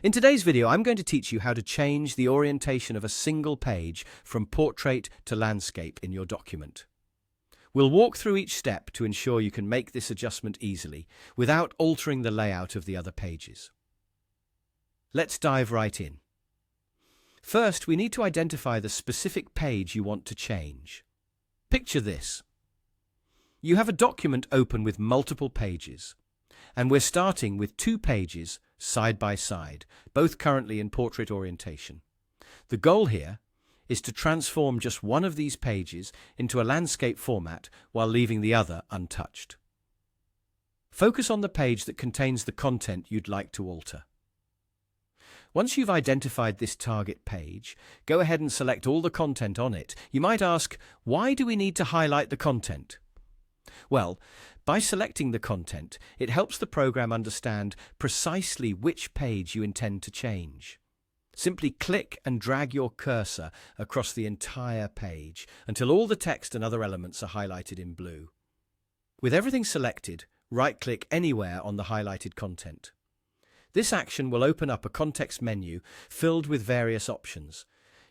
In today's video, I'm going to teach you how to change the orientation of a single page from portrait to landscape in your document. We'll walk through each step to ensure you can make this adjustment easily without altering the layout of the other pages. Let's dive right in. First, we need to identify the specific page you want to change. Picture this. You have a document open with multiple pages, and we're starting with 2 pages side by side, both currently in portrait orientation. The goal here is to transform just one of these pages into a landscape format while leaving the other untouched. Focus on the page that contains the content you'd like to alter. Once you've identified this target page, go ahead and select all the content on it. You might ask, why do we need to highlight the content? Well, by selecting the content, it helps the program understand precisely which page you intend to change. Simply click and drag your cursor across the entire page until all the text and other elements are highlighted in blue. With everything selected, right-click anywhere on the highlighted content. This action will open up a context menu filled with various options.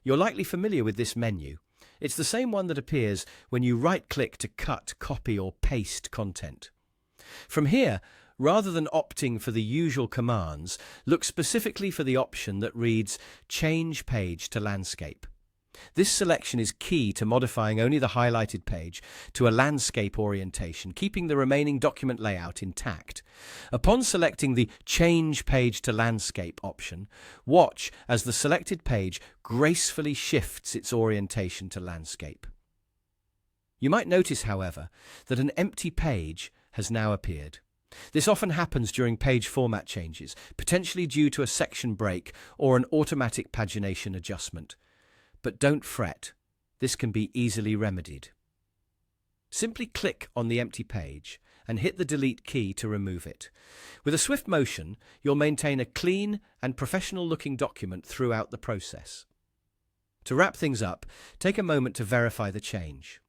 You're likely familiar with this menu. It's the same one that appears when you right-click to cut, copy, or paste content. From here, rather than opting for the usual commands, look specifically for the option that reads Change Page to Landscape. This selection is key to modifying only the highlighted page to a landscape orientation, keeping the remaining document layout intact. Upon selecting the Change Page to Landscape option, watch as the selected page gracefully shifts its orientation to landscape. You might notice, however, that an empty page has now appeared. This often happens during page format changes, potentially due to a section break or an automatic pagination adjustment. But don't fret, this can be easily remedied. Simply click on the empty page and hit the delete key to remove it. With a swift motion, you'll maintain a clean and professional-looking document throughout the process. To wrap things up, take a moment to verify the change.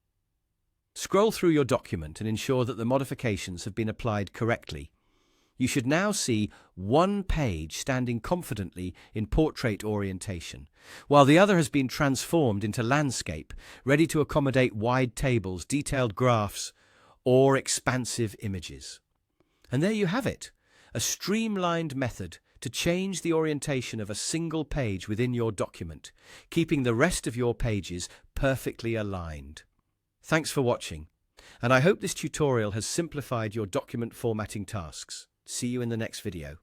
Scroll through your document and ensure that the modifications have been applied correctly. You should now see one page standing confidently in portrait orientation, while the other has been transformed into landscape, ready to accommodate wide tables, detailed graphs, or expansive images. And there you have it, a streamlined method to change the orientation of a single page within your document, keeping the rest of your pages perfectly aligned. Thanks for watching, and I hope this tutorial has simplified your document formatting tasks. See you in the next video.